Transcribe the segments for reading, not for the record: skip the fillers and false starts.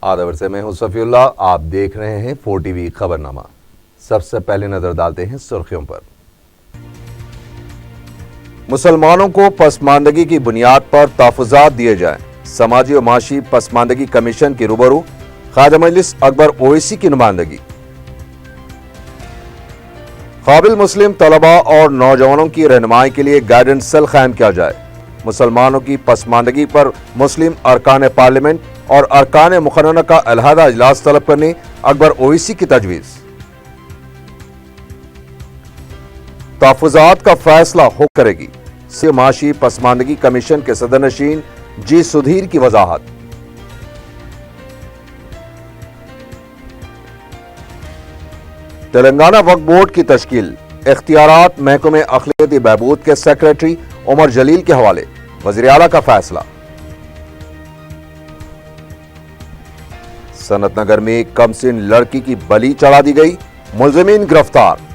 आदवर से मैं हूं सफीउल्लाह। आप देख रहे हैं 4TV खबरनामा। सबसे पहले नजर डालते हैं सुर्खियों पर। मुसलमानों को पसमानदगी की बुनियाद पर तहफ़्फ़ुज़ात दिए जाएं। समाजी और माशी पसमानदगी कमीशन के रूबरू क़ायद मजलिस अकबर ओवैसी की नुमाइंदगी। काबिल मुस्लिम तलबा और नौजवानों की रहनुमाई के लिए गाइडेंस सेल कायम किया जाए। मुसलमानों की पसमानदगी पर मुस्लिम अरकान पार्लियामेंट और अरकान मुक़र्ररा का अलहदा इजलास तलब करने अकबर ओवैसी की तजवीज़। तहफ़्फ़ुज़ात का फैसला हो करेगी माशी पसमानदगी कमीशन के सदरनशीन जी सुधीर की वजाहत। तेलंगाना वक्फ बोर्ड की तश्कील, इख्तियारात महकमे अखिलती बहबूद के सेक्रेटरी उमर जलील के हवाले, वज़ीर आला का फैसला। सनत नगर में कमसिन लड़की की बलि चढ़ा दी गई, मुलजिमीन गिरफ्तार।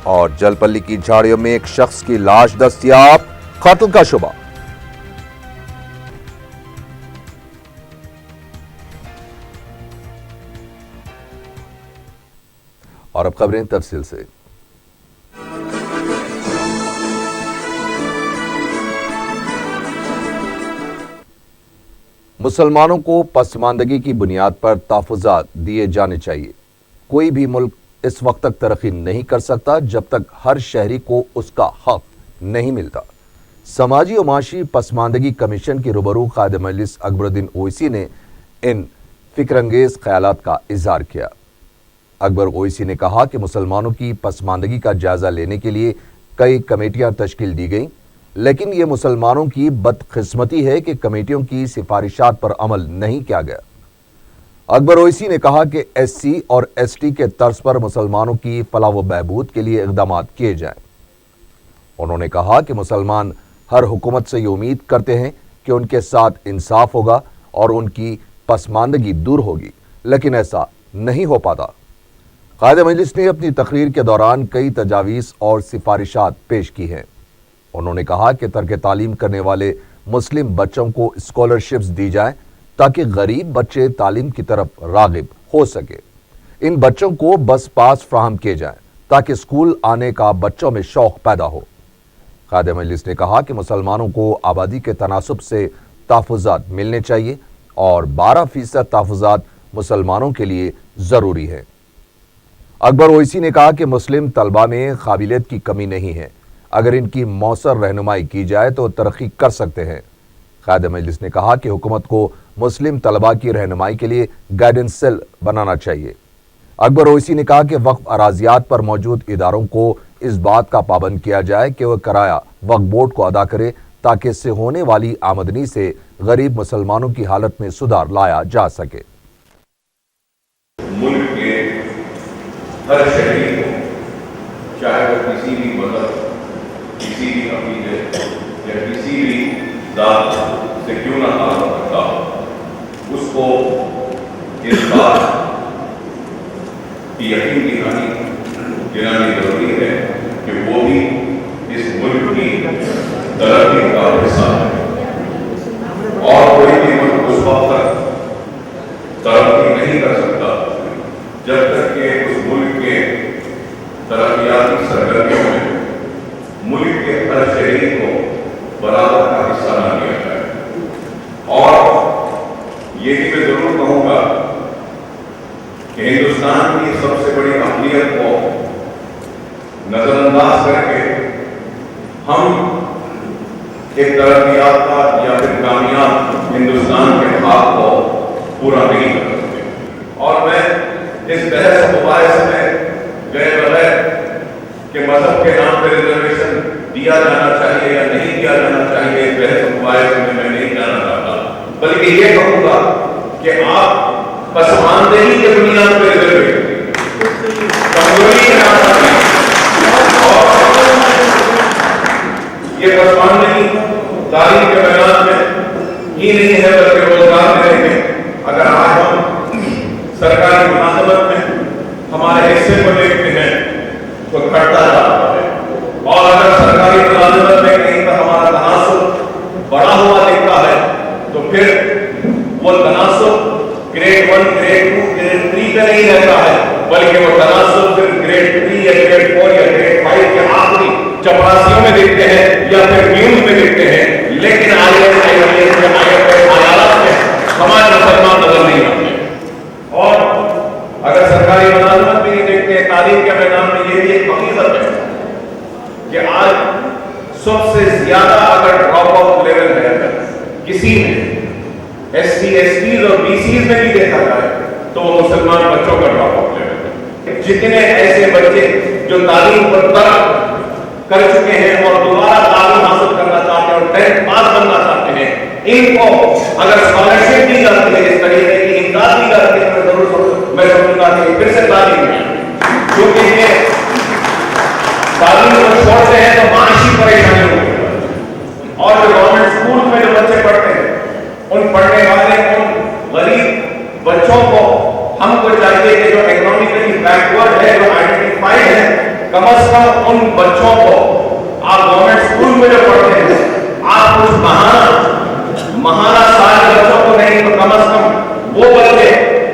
और जलपल्ली की झाड़ियों में एक शख्स की लाश दस्तयाब, कत्ल का शुबा। और अब खबरें तफसील से। मुसलमानों को पसमानदगी की बुनियाद पर तहफ़्फ़ुज़ात दिए जाने चाहिए। कोई भी मुल्क इस वक्त तक तरक्की नहीं कर सकता जब तक हर शहरी को उसका हक नहीं मिलता। समाजी और माशी पसमानदगी कमीशन के रूबरू क़ायद मजलिस अकबरुद्दीन ओवैसी ने इन फिक्रंगेज ख्यालात का इज़हार किया। अकबर ओवैसी ने कहा कि मुसलमानों की पसमानदगी का जायजा लेने के लिए कई कमेटियां तश्कील दी गईं, लेकिन ये मुसलमानों की बदकिस्मती है कि कमेटियों की सिफारिशात पर अमल नहीं किया गया। अकबर ओवैसी ने कहा कि SC और ST के तर्ज पर मुसलमानों की फलाह व बहबूद के लिए इक़दामात किए जाएं। उन्होंने कहा कि मुसलमान हर हुकूमत से ये उम्मीद करते हैं कि उनके साथ इंसाफ होगा और उनकी पसमानदगी दूर होगी, लेकिन ऐसा नहीं हो पाता। क़ायद मजलिस ने अपनी तकरीर के दौरान कई तजावीज़ और सिफारिशात पेश की हैं। उन्होंने कहा कि तर्क तालीम करने वाले मुस्लिम बच्चों को स्कॉलरशिप्स दी जाए ताकि गरीब बच्चे तालीम की तरफ राग़िब हो सके। इन बच्चों को बस पास फ्राहम किए जाएं ताकि स्कूल आने का बच्चों में शौक़ पैदा हो। क़ायद मजलिस ने कहा कि मुसलमानों को आबादी के तनासुब से तहफ़्फ़ुज़ात मिलने चाहिए और 12% तहफ़्फ़ुज़ात मुसलमानों के लिए ज़रूरी है। अकबर ओवैसी ने कहा कि मुस्लिम तलबा में काबिलियत की कमी नहीं है, अगर इनकी मौसर रहनुमाई की जाए तो तरक्की कर सकते हैं। क़ायद मजलिस ने कहा कि हुकूमत को मुस्लिम तलबा की रहनुमाई के लिए गाइडेंस सेल बनाना चाहिए। अकबर ओवैसी ने कहा कि वक्फ अराजियात पर मौजूद इदारों को इस बात का पाबंद किया जाए कि वह किराया वक्फ बोर्ड को अदा करे ताकि इससे होने वाली आमदनी से गरीब मुसलमानों की हालत में सुधार लाया जा सके। मुल्क के हर शहरी को, चाहे वो किसी भी मज़हब, किसी भी अक़ीदे या किसी भी ज़ात से क्यों ना ताल्लुक़ रखता हो, उसको इस बात की यकीन दिलानी ज़रूरी है कि वो भी इस मुल्क की तरक्की का हिस्सा है। और कोई भी मुल्क उस वक्त तक तरक्की नहीं कर सकता जब तक कि उस मुल्क के तरक्याती सरगर्मियों में मुल्क के हर शहरी को बराबर का हिस्सा न लिया जाए। और ये भी मैं जरूर कहूँगा कि हिंदुस्तान की सबसे बड़ी अक़लियत को नजरअंदाज करके हम एक तरक्की याफ्ता या फिर कामयाब हिंदुस्तान के ख्वाब को पूरा नहीं कर सकते। और मैं इस बहस मुबाहिस में गए बगैर कि मजहब के नाम पर रिजर्वेशन दिया जाना चाहिए या नहीं दिया जाना चाहिए, इस बहस मुबाहिस में मैं नहीं जाना चाहता, बल्कि ये कहूँगा कि आप पसमानदगी के बुनियाद पर रिजर्वेशन कमजोरी के नाम पर ये पसमानदगी तालीम के मैदान में ही नहीं है बल्कि रोजगार देने में। अगर आज हम सरकारी मुलाजमत में हमारे हिस्से को देखते हैं तो घटता जा रहा है, और अगर सरकारी मुलाजमत में कि आज सबसे ज्यादा अगर ड्रॉप आउट लेवल है किसी में एससी एसटीज और बीसीज में भी देखा जाए तो वो मुसलमान बच्चों का ड्रॉप आउट लेवल है। जितने ऐसे बच्चे जो तालीम पर तरफ कर चुके हैं और दोबारा तालीम हासिल करना चाहते हैं और 10th पास बनना चाहते हैं, इनको अगर स्कॉलरशिप दी जाती है, इस तरीके की इमदाद दी जाती है, तो जरूर मैं समझूंगा कि फिर से तालीम क्योंकि ये तालीम को छोड़ते हैं तो मानसिक परेशानी होती है। और जो गवर्नमेंट स्कूल में जो बच्चे पढ़ते हैं, उन पढ़ने वाले उन गरीब बच्चों को हमको चाहिए कि जो इकोनॉमिकली बैकवर्ड है, जो आइडेंटिफाइड है, कम से कम उन बच्चों को आप गवर्नमेंट स्कूल में जो पढ़ते हैं, आप कुछ महाना सारे बच्चों को नहीं तो कम से कम वो बच्चे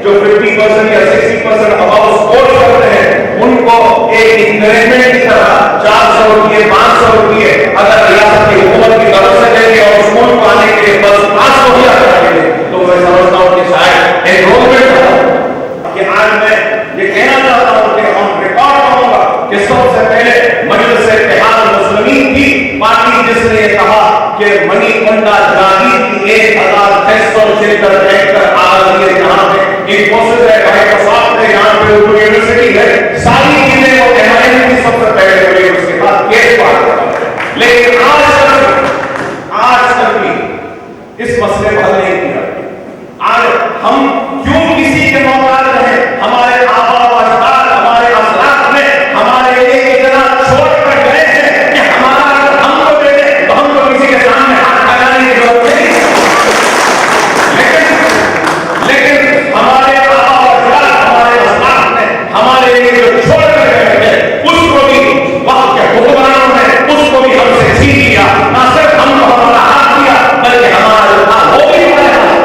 जो 50% या 60% अबाव स्कोर करते हैं, उनको एक इंकरेजमेंट की तरह 400 रुपये 500 रुपये अगर रियासत की हुकूमत की तरफ से देंगे और स्कूल को आने के लिए बस 500 रुपया करेंगे तो मैं समझता हूँ कि शायद एनरोलमेंट कि आज मैं ये कहना चाहता हूँ कि हम रिकॉर्ड करूंगा कि सबसे पहले मजलिस इत्तेहाद मुस्लिमीन की पार्टी जिसने ये कहा कि मणिकंडा जहांगीर की 1676 हेक्टर आबादी है, जहां पे इंफोसिस है, माइक्रोसॉफ्ट है, यहाँ पे उर्दू यूनिवर्सिटी है, सारी चीजें वो एमआईएम की सबसे पहले हुई, उसके बाद केस पास। लेकिन आज तक भी इस मसले को हल नहीं किया। आज हम क्यों किसी के मोहताज रहे? हमारे आबा व अजदाद, हमारे असलाफ ने हमारे लिए इतना छोड़ कर गए हैं कि हमारा अगर हमको दे दे तो हमको किसी के सामने हाथ फैलाने की जरूरत नहीं। लेकिन हमारे आबा व अजदाद, हमारे असलाफ ने हमारे लिए जो छोड़ कर गए थे, उसको भी वक्त के हुक्मरानों ने उसको भी हमसे छीन लिया। ना सिर्फ हमको हमारा हाथ दिया, बल्कि हमारा जो था वो भी हमारे हाथ।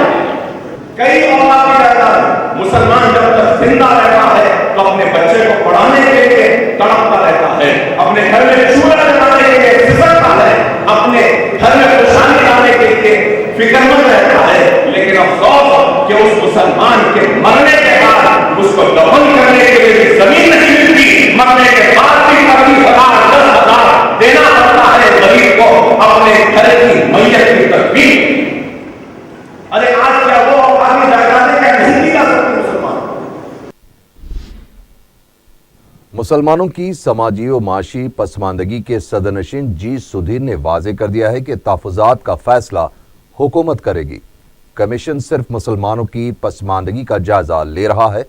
कई औलाद भी रहता है, मुसलमान जब तक जिंदा रहता है तो अपने बच्चे को पढ़ाने के लिए तड़पता रहता है, अपने घर में चूल्हा जलाने के लिए फिसलता है, अपने घर में खुशहाली लाने के लिए फिक्रमंद रहता है। लेकिन अफसोस कि उस मुसलमान के मरने के बाद उसको दफन करने के लिए भी जमीन नहीं मिलती, मरने के बाद भी 25,000 10,000 देना पड़ता है गरीब को अपने घर की मैयत की तकमील। अरे आज क्या वो आगे जायदादें क्या नहीं दी जा सकती मुसलमान? मुसलमानों की समाजी और माशी पसमानदगी के सदरनशीन जी सुधीर ने वाजे कर दिया है कि तहफ़्फ़ुज़ात का फैसला हुकूमत करेगी। कमीशन सिर्फ मुसलमानों की पसमानदगी का जायजा ले रहा है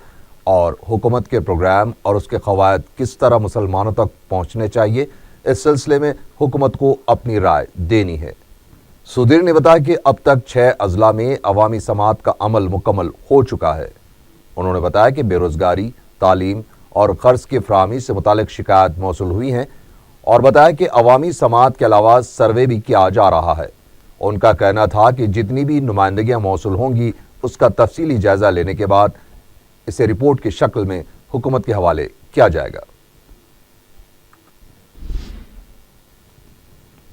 और हुकूमत के प्रोग्राम और उसके क़वायद किस तरह मुसलमानों तक पहुँचने चाहिए, इस सिलसिले में हुकूमत को अपनी राय देनी है। सुधीर ने बताया कि अब तक 6 अजला में अवामी समात का अमल मुकम्मल हो चुका है। उन्होंने बताया कि बेरोजगारी, तालीम और कर्ज की फराहमी से मुतालिक शिकायत मौसूल हुई हैं और बताया कि अवामी समात के अलावा सर्वे भी किया जा रहा है। उनका कहना था कि जितनी भी नुमाइंदगियां मौसूल होंगी उसका तफसीली जायजा लेने के बाद इसे रिपोर्ट की शक्ल में हुकूमत के हवाले किया जाएगा।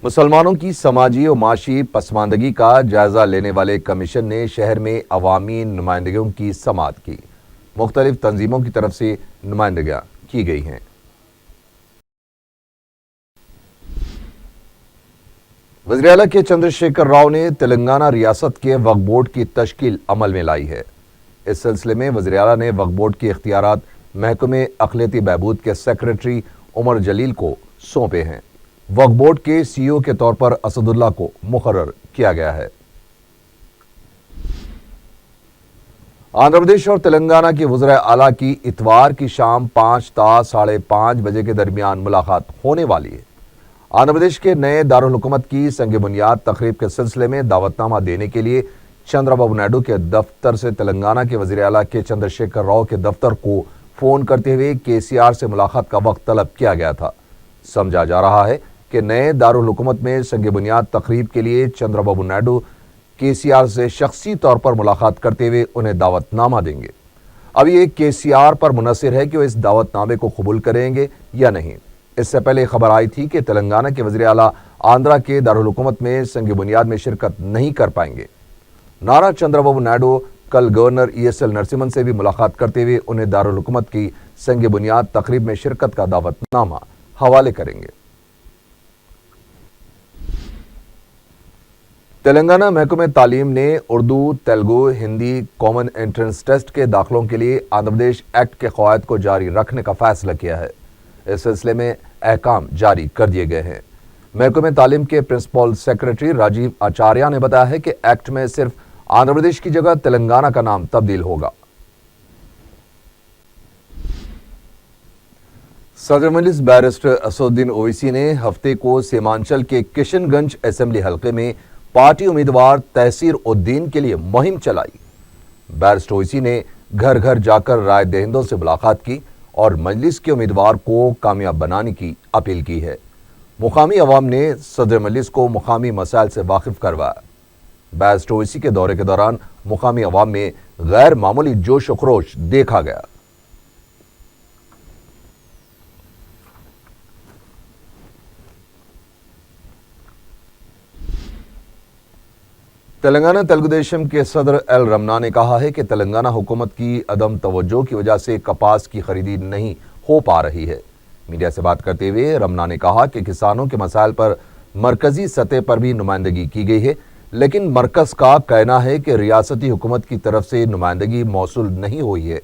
मुसलमानों की समाजी और माशी पसमानदगी का जायजा लेने वाले कमीशन ने शहर में अवामी नुमाइंदगियों की समाअत की। मुख्तलिफ तंजीमों की तरफ से नुमाइंदगियां की गई हैं। वज़ीर आला के चंद्रशेखर राव ने तेलंगाना रियासत के वक्फ बोर्ड की तश्कील अमल में लाई है। इस सिलसिले में वज़ीर आला ने वक्फ बोर्ड के इख्तियारात महकमे अक़लियती बहबूद के सेक्रेटरी उमर जलील को सौंपे हैं। वक्फ बोर्ड के CEO के तौर पर असदुल्ला को मुकर्रर किया गया है। आंध्र प्रदेश और तेलंगाना के वज़ीर आला की इतवार की शाम 5 ता 5:30 बजे के दरमियान मुलाकात होने वाली है। आंध्र प्रदेश के नए दारुल हुकूमत की संग बुनियाद तकरीब के सिलसिले में दावतनामा देने के लिए चंद्रबाबू नायडू के दफ्तर से तेलंगाना के वज़ीर आला के चंद्रशेखर राव के दफ्तर को फोन करते हुए KCR से मुलाकात का वक्त तलब किया गया था। समझा जा रहा है कि नए दारुल हुकूमत में संग बुनियाद तकरीब के लिए चंद्रबाबू नायडू KCR से शख्सी तौर पर मुलाकात करते हुए उन्हें दावतनामा देंगे। अब ये KCR पर मुनसिर है कि वो इस दावतनामे को कबूल करेंगे या नहीं। इससे पहले खबर आई थी कि तेलंगाना के वज़ीर आला आंध्रा के दारुल हुकूमत में संग बुनियाद में शिरकत नहीं कर पाएंगे। नारा चंद्रबाबू नायडू कल गवर्नर ESL नरसिम्हन से भी मुलाकात करते हुए उन्हें दारुल हुकूमत की संग बुनियाद तकरीब में शिरकत का दावतनामा हवाले करेंगे। تلنگانہ محکمہ تعلیم نے Urdu, Telugu, Hindi common entrance test کے داخلوں کے لیے آندھرا پردیش ایکٹ کے قواعد کو جاری رکھنے کا فیصلہ کیا ہے۔ اس سلسلے میں احکام جاری کر دیے گئے ہیں۔ محکمہ تعلیم کے پرنسپل سیکرٹری راجیو آچاریہ نے بتایا ہے کہ ایکٹ میں صرف آندھرا پردیش کی جگہ تلنگانہ کا نام تبدیل ہوگا۔ صدر مجلس بیرسٹر اسدالدین اویسی نے ہفتے کو سیمانچل کے کشن گنج اسمبلی حلقے میں پارٹی امیدوار تحسیر الدین کے لیے مہم چلائی۔ بیرسٹر اویسی نے گھر گھر جا کر رائے دہندوں سے ملاقات کی اور مجلس کے امیدوار کو کامیاب بنانے کی اپیل کی ہے۔ مقامی عوام نے صدر مجلس کو مقامی مسائل سے واقف کروایا۔ بیرسٹر اویسی کے دورے کے دوران مقامی عوام میں غیر معمولی جوش و خروش دیکھا گیا۔ تلنگانہ تلگو دیشم کے صدر ایل رمنا نے کہا ہے کہ تلنگانہ حکومت کی عدم توجہ کی وجہ سے کپاس کی خریدی نہیں ہو پا رہی ہے۔ میڈیا سے بات کرتے ہوئے رمنا نے کہا کہ کسانوں کے مسائل پر مرکزی سطح پر بھی نمائندگی کی گئی ہے، لیکن مرکز کا کہنا ہے کہ ریاستی حکومت کی طرف سے نمائندگی موصول نہیں ہوئی ہے۔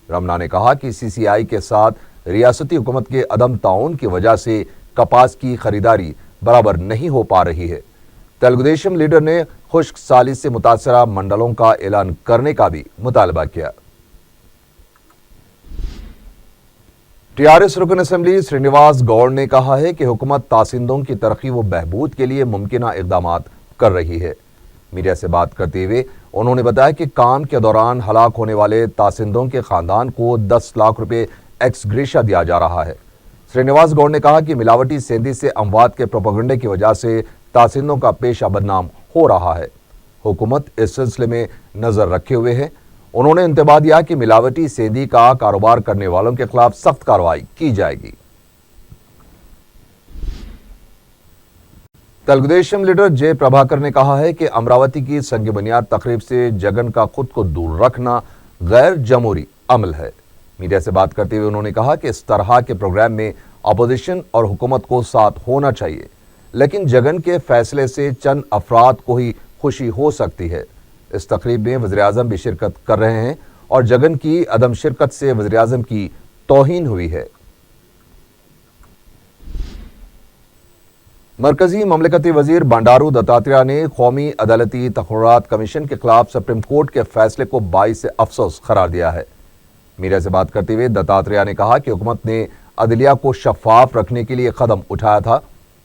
رمنا نے کہا کہ سی سی آئی کے ساتھ ریاستی حکومت کے عدم تعاون کی وجہ سے کپاس کی خریداری برابر نہیں ہو پا رہی ہے۔ تلگو دیشم لیڈر نے خشک سالی سے متاثرہ منڈلوں کا اعلان کرنے کا بھی مطالبہ کیا۔ ٹی آر ایس رکن اسمبلی سرینیواس گوڑ نے کہا ہے کہ حکومت تاسندوں کی ترقی و بہبود کے لیے ممکنہ اقدامات کر رہی ہے۔ میڈیا سے بات کرتے ہوئے انہوں نے بتایا کہ کام کے دوران ہلاک ہونے والے تاسندوں کے خاندان کو 10 لاکھ روپے ایکس گریشیا دیا جا رہا ہے۔ سرینیواس گوڑ نے کہا کہ ملاوٹی سینڈی سے اموات کے پروپیگنڈے کی وجہ سے تاسندوں کا پیشہ بدنام ہو رہا ہے۔ حکومت اس سلسلے میں نظر رکھے ہوئے ہے۔ انہوں نے انتباہ دیا کہ ملاوٹی سینڈی کا کاروبار کرنے والوں کے خلاف سخت کارروائی کی جائے گی۔ تلگو دیشم لیڈر جے پربھاکر نے کہا ہے کہ امراوتی کی سنگ بنیاد تقریب سے جگن کا خود کو دور رکھنا غیر جمہوری عمل ہے۔ میڈیا سے بات کرتے ہوئے انہوں نے کہا کہ اس طرح کے پروگرام میں اپوزیشن اور حکومت کو ساتھ ہونا چاہیے، لیکن جگن کے فیصلے سے چند افراد کو ہی خوشی ہو سکتی ہے۔ اس تقریب میں وزیراعظم بھی شرکت کر رہے ہیں اور جگن کی عدم شرکت سے وزیراعظم کی توہین ہوئی ہے۔ مرکزی مملکتی وزیر بنڈارو دتاتریہ نے قومی عدالتی تقررات کمیشن کے خلاف سپریم کورٹ کے فیصلے کو باعث افسوس قرار دیا ہے۔ میڈیا سے بات کرتے ہوئے دتاتریہ نے کہا کہ حکومت نے عدلیہ کو شفاف رکھنے کے لیے قدم اٹھایا تھا،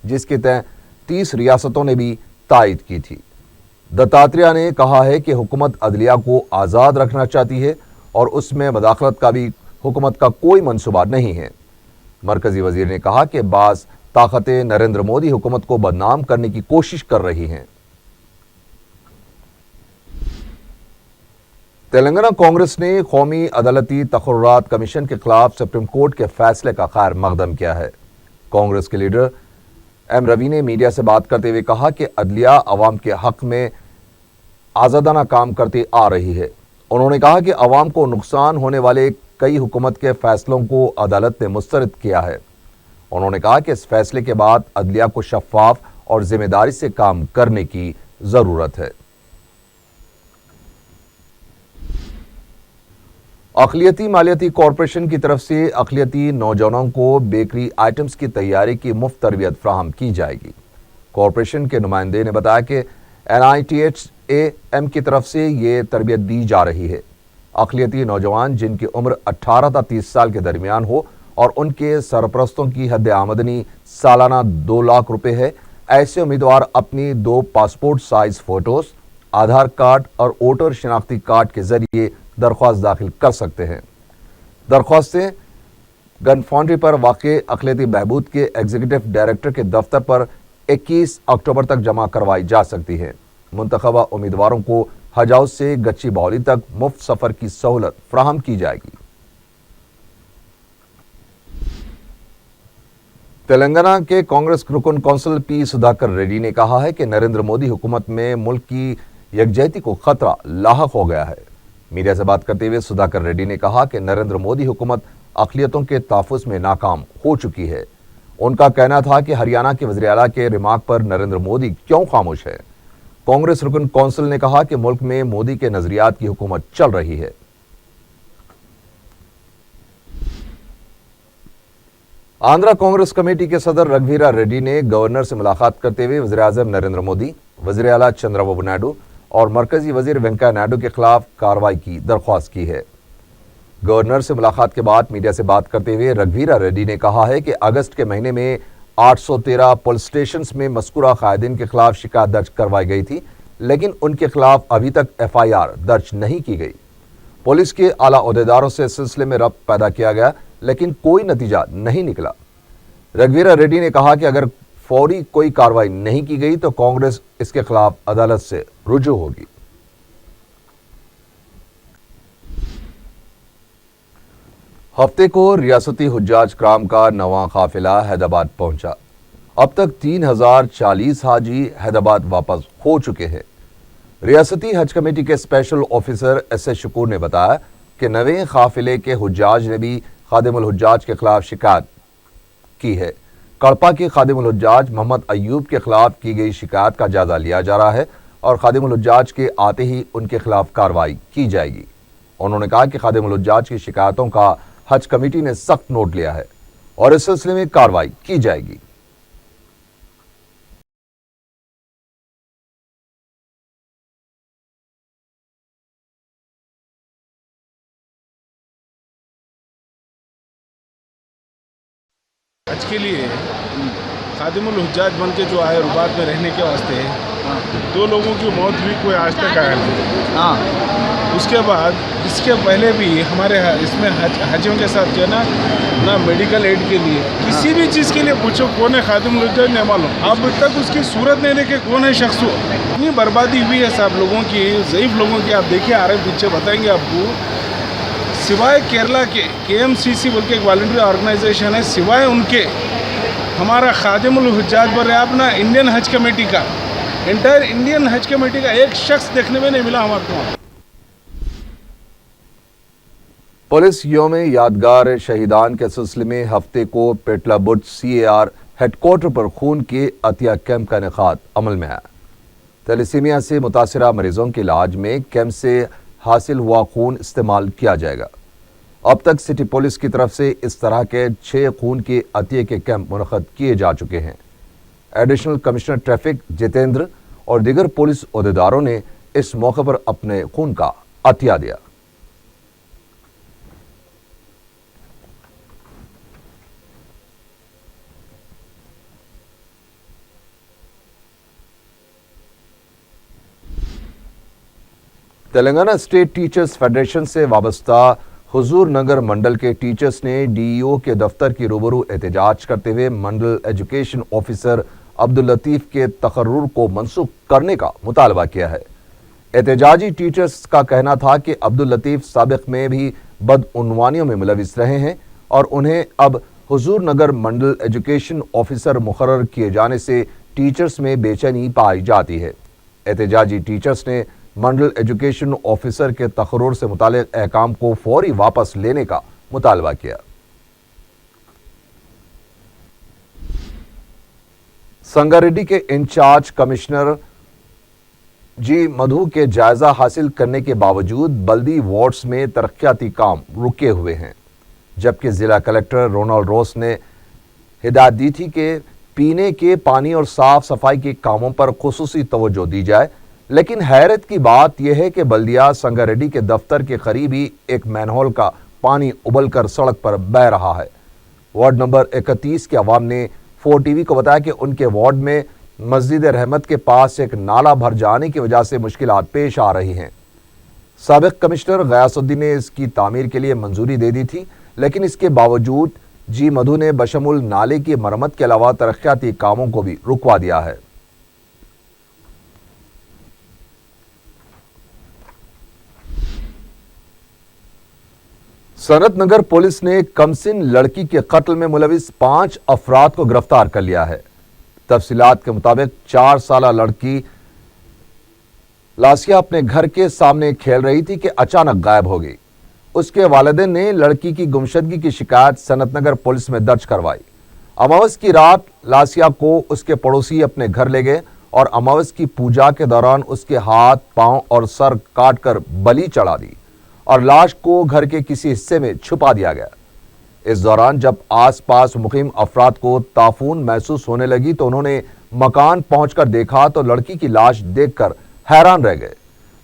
جس کے تئیں 30 ریاستوں نے بھی تائید کی تھی۔ دتاتریہ نے کہا ہے کہ حکومت عدلیہ کو آزاد رکھنا چاہتی ہے اور اس میں مداخلت کا بھی حکومت کا کوئی منصوبہ نہیں ہے۔ مرکزی وزیر نے کہا کہ بعض طاقتیں نریندر مودی حکومت کو بدنام کرنے کی کوشش کر رہی ہیں۔ تلنگانہ کانگریس نے قومی عدالتی تقررات کمیشن کے خلاف سپریم کورٹ کے فیصلے کا خیر مقدم کیا ہے۔ کانگریس کے لیڈر ایم روی نے میڈیا سے بات کرتے ہوئے کہا کہ عدلیہ عوام کے حق میں آزادانہ کام کرتی آ رہی ہے۔ انہوں نے کہا کہ عوام کو نقصان ہونے والے کئی حکومت کے فیصلوں کو عدالت نے مسترد کیا ہے۔ انہوں نے کہا کہ اس فیصلے کے بعد عدلیہ کو شفاف اور ذمہ داری سے کام کرنے کی ضرورت ہے۔ اقلیتی مالیاتی کارپوریشن کی طرف سے اقلیتی نوجوانوں کو بیکری آئٹمز کی تیاری کی مفت تربیت فراہم کی جائے گی۔ کارپوریشن کے نمائندے نے بتایا کہ NITHAM کی طرف سے یہ تربیت دی جا رہی ہے۔ اقلیتی نوجوان جن کی عمر 18 تا 30 سال کے درمیان ہو اور ان کے سرپرستوں کی حد آمدنی سالانہ 2 لاکھ روپے ہے، ایسے امیدوار اپنی 2 passport size photos, Aadhaar card اور ووٹر شناختی کارڈ کے ذریعے درخواست داخل کر سکتے ہیں۔ درخواستیں گن فاؤنڈری پر واقع اقلیتی بہبود کے ایگزیکٹو ڈائریکٹر کے دفتر پر 21 اکتوبر تک جمع کروائی جا سکتی ہیں۔ منتخبہ امیدواروں کو حج ہاؤس سے گچی باولی تک مفت سفر کی سہولت فراہم کی جائے گی۔ تلنگانہ کے کانگریس رکن کونسل پی سدھاکر ریڈی نے کہا ہے کہ نریندر مودی حکومت میں ملک کی یکجہتی کو خطرہ لاحق ہو گیا ہے۔ میڈیا سے بات کرتے ہوئے سدھاکر ریڈی نے کہا کہ نریندر مودی حکومت اقلیتوں کے تحفظ میں ناکام ہو چکی ہے۔ ان کا کہنا تھا کہ ہریانہ کے وزیر اعلیٰ کے ریمارک پر نریندر مودی کیوں خاموش ہے۔ कांग्रेस रुकन कौंसिल ने कहा कि मुल्क में मोदी के नजरियात की हुकूमत चल रही है। आंध्रा कांग्रेस कमेटी के सदर रघुवीरा रेड्डी ने गवर्नर से मुलाकात करते हुए वज़ीर-ए-आज़म नरेंद्र मोदी, वज़ीर आला चंद्रबाबू नायडू और मरकजी वजीर वेंकैया नायडू के खिलाफ कार्रवाई की दरख्वास्त की है। गवर्नर से मुलाकात के बाद मीडिया से बात करते हुए रघुवीरा रेड्डी ने कहा है कि अगस्त के महीने में 813 पुलिस स्टेशन में मज़कूरा कायदीन के खिलाफ शिकायत दर्ज करवाई गई थी, लेकिन उनके खिलाफ अभी तक FIR दर्ज नहीं की गई। पुलिस के आला ओहदेदारों से इस सिलसिले में रब्त पैदा किया गया, लेकिन कोई नतीजा नहीं निकला। रघुवीरा रेड्डी ने कहा कि अगर फौरी कोई कार्रवाई नहीं की गई तो कांग्रेस इसके खिलाफ अदालत से रुजू होगी। हफ्ते को रियासती हुज्जाज कराम का नवा काफिला हैदराबाद पहुंचा। अब तक 3040 हाजी हैदराबाद वापस हो चुके हैं। रियासती हज कमेटी के स्पेशल ऑफिसर SS शकूर ने बताया कि नवे काफिले के हुज्जाज ने भी खादिमुल हुज्जाज के खिलाफ शिकायत की है। कड़पा के खादिमुल हुज्जाज मोहम्मद अयूब के खिलाफ की गई शिकायत का जायजा लिया जा रहा है और खादिमुल हुज्जाज के आते ही उनके खिलाफ कार्रवाई की जाएगी। उन्होंने कहा कि खादिमुल हुज्जाज की शिकायतों का हज कमेटी ने सख्त नोट लिया है और इस सिलसिले में कार्रवाई की जाएगी। हज के लिए खादिमुल हुज्जाज बन के जो आए रुबात में रहने के वास्ते 2 लोगों की मौत हुई, कोई आज तक आया नहीं। उसके बाद इसके पहले भी हमारे इसमें हाजियों के साथ जो है ना मेडिकल एड के लिए किसी भी चीज़ के लिए पूछो कौन है खादिमुल हुज्जाज, नहीं मालूम। अब तक उसकी सूरत नहीं देखे कौन है शख्स। इतनी बर्बादी हुई है सब लोगों की, ज़ईफ़ लोगों की। आप देखिए आ रहे पीछे बताएंगे आपको, सिवाय केरला के KMCC बोल के एक वॉलंटियर ऑर्गेनाइजेशन है, सिवाय उनके हमारा खादिमुल हुज्जाज पर अपना इंडियन हज कमेटी का, इंटायर इंडियन हज कमेटी का एक शख्स देखने में नहीं मिला हमारे को। पुलिस यौम यादगार शहीदान के सिलसिले में हफ्ते को पेटला बुर्ज CAR हेडक्वार्टर पर खून के अतिया कैंप का इनेकाद अमल में आया। थैलेसीमिया से मुतासिरा मरीजों के इलाज में कैंप से हासिल हुआ खून इस्तेमाल किया जाएगा। अब तक सिटी पुलिस की तरफ से इस तरह के 6 खून के अतिये के कैंप मुनक़द किए जा चुके हैं। एडिशनल कमिश्नर ट्रैफिक जितेंद्र और दीगर पुलिस ओहदेदारों ने इस मौके पर अपने खून का अतिया दिया। तेलंगाना स्टेट टीचर्स फेडरेशन से वाबस्ता हुजूर नगर मंडल के टीचर्स ने DEO के दफ्तर की रूबरू एहतजाज करते हुए मंडल एजुकेशन ऑफिसर अब्दुल लतीफ के तकर्रुर को मनसूख करने का मुतालबा किया है। एहतजाजी टीचर्स का कहना था कि अब्दुल लतीफ साबिक में भी बदउनवानियों में मुलविस रहे हैं और उन्हें अब हुजूर नगर मंडल एजुकेशन ऑफिसर मुकर्रर किए जाने से टीचर्स में बेचैनी पाई जाती है। एहतजाजी टीचर्स ने मंडल एजुकेशन ऑफिसर के तकर्रुर से मुतालिक अहकाम को फौरी वापस लेने का मुतालबा किया। संगारेड्डी के इंचार्ज कमिश्नर जी मधु के जायजा हासिल करने के बावजूद बल्दी वार्ड्स में तरक्याती काम रुके हुए हैं, जबकि जिला कलेक्टर रोनाल्ड रोस ने हिदायत दी थी कि पीने के पानी और साफ सफाई के कामों पर खुसूसी तवज्जो दी जाए। लेकिन हैरत की बात यह है कि बल्दिया संगारेड्डी के दफ्तर के करीब ही एक मैनहोल का पानी उबलकर सड़क पर बह रहा है। वार्ड नंबर 31 के अवाम ने 4TV को बताया कि उनके वार्ड में मस्जिद रहमत के पास एक नाला भर जाने की वजह से मुश्किलात पेश आ रही हैं। साबिक कमिश्नर गयासुद्दीन ने इसकी तामीर के लिए मंजूरी दे दी थी, लेकिन इसके बावजूद जी मधु ने बशमुल नाले की मरम्मत के अलावा तरक्याती कामों को भी रुकवा दिया है। सनत नगर पुलिस ने कमसिन लड़की के कत्ल में मुलविस 5 अफराद को गिरफ्तार कर लिया है। तफसीलात के मुताबिक 4 साला लड़की लासिया अपने घर के सामने खेल रही थी कि अचानक गायब हो गई। उसके वालिदैन ने लड़की की गुमशदगी की शिकायत सनत नगर पुलिस में दर्ज करवाई। अमावस की रात लासिया को उसके पड़ोसी अपने घर ले गए और अमावस की पूजा के दौरान उसके हाथ, पांव और सर काट कर बलि चढ़ा दी और लाश को घर के किसी हिस्से में छुपा दिया गया। इस दौरान जब आसपास मुकीम अफराद को ताफून महसूस होने लगी तो उन्होंने मकान पहुंचकर देखा तो लड़की की लाश देखकर हैरान रह गए।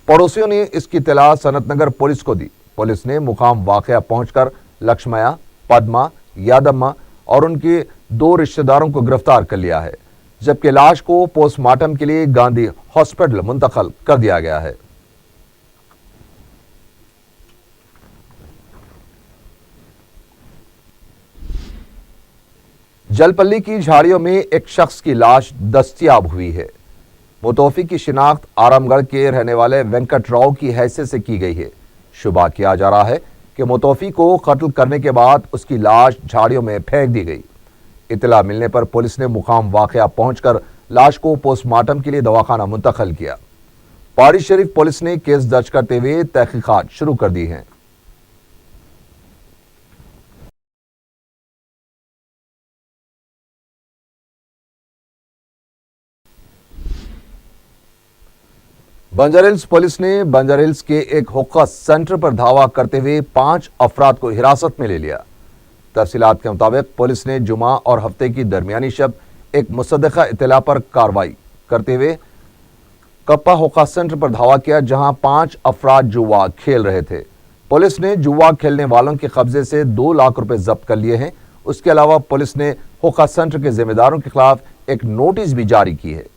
पड़ोसियों ने इसकी इत्तला सनतनगर पुलिस को दी। पुलिस ने मुकाम वाकया पहुंचकर लक्ष्मया, पद्मा, यादम्मा और उनके 2 रिश्तेदारों को गिरफ्तार कर लिया है, जबकि लाश को पोस्टमार्टम के लिए गांधी हॉस्पिटल मुंतकिल कर दिया गया है। जलपल्ली की झाड़ियों में एक शख्स की लाश दस्तयाब हुई है। मुतौफी की शिनाख्त आरामगढ़ के रहने वाले वेंकट राव की हैसियत से की गई है। शुबा किया जा रहा है कि मुतौफी को कत्ल करने के बाद उसकी लाश झाड़ियों में फेंक दी गई। इतला मिलने पर पुलिस ने मुकाम वाकया पहुंचकर लाश को पोस्टमार्टम के लिए दवाखाना मुंतकिल किया। पहाड़ी शरीफ पुलिस ने केस दर्ज करते हुए तहकीकात शुरू कर दी हैं। बंजर हिल्स पुलिस ने बंजर हिल्स के एक हुक्का सेंटर पर धावा करते हुए 5 अफराद को हिरासत में ले लिया। तफसीलात के मुताबिक पुलिस ने जुमा और हफ्ते की दरमियानी शब एक मुसद्दक़ा इत्तला पर कार्रवाई करते हुए कप्पा हुक्का सेंटर पर धावा किया, जहां 5 अफराद जुआ खेल रहे थे। पुलिस ने जुआ खेलने वालों के कब्जे से 2 लाख रुपए जब्त कर लिए हैं। उसके अलावा पुलिस ने हुक्का सेंटर के जिम्मेदारों के खिलाफ एक नोटिस भी जारी की है।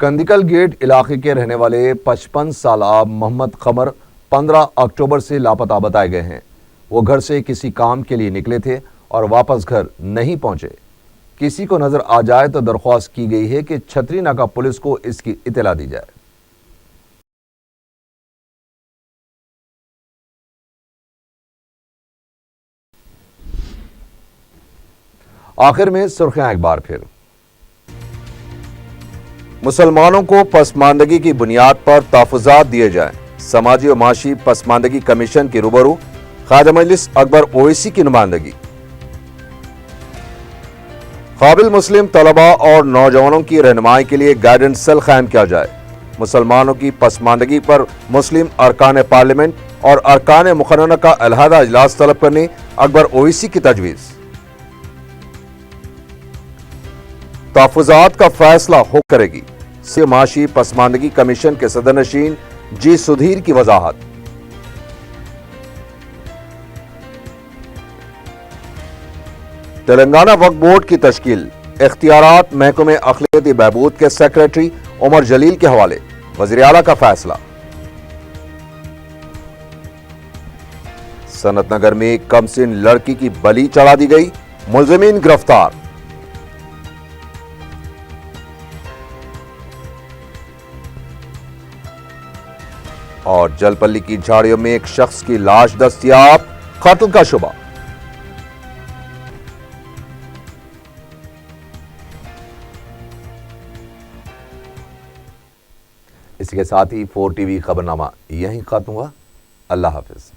कंदिकल गेट इलाके के रहने वाले 55 साला मोहम्मद कमर 15 अक्टूबर से लापता बताए गए हैं। वो घर से किसी काम के लिए निकले थे और वापस घर नहीं पहुंचे। किसी को नजर आ जाए तो दरख्वास्त की गई है कि छतरी नाका पुलिस को इसकी इत्तला दी जाए। आखिर में सुर्खियां एक बार फिर। मुसलमानों को पसमानदगी की बुनियाद पर तहफ़्फ़ुज़ात दिए जाएं। समाजी और माशी पसमानदगी कमीशन के रूबरू ख़ादिम मजलिस अकबर ओवैसी की नुमाइंदगी। काबिल मुस्लिम तलबा और नौजवानों की रहनुमाई के लिए गाइडेंस सेल कायम किया जाए। मुसलमानों की पसमानदगी पर मुस्लिम अरकान पार्लियामेंट और अरकान मुक़र्रना का अलहदा इजलास तलब करने अकबर ओवैसी की तजवीज़। तहफ़्फ़ुज़ात का फैसला हो करेगी से माशी पसमानदगी कमीशन के सदरनशीन जी सुधीर की वजाहत। तेलंगाना वक्फ बोर्ड की तश्कील, इख्तियारात महकमे अखिलती बहबूद के सेक्रेटरी उमर जलील के हवाले, वज़ीर आला का फैसला। सनतनगर में कमसिन लड़की की बलि चढ़ा दी गई, मुलजिमीन गिरफ्तार। और जलपल्ली की झाड़ियों में एक शख्स की लाश दस्तयाब, कत्ल का शुबा। इसी के साथ ही 4 टीवी खबरनामा यहीं खत्म हुआ। अल्लाह हाफिज।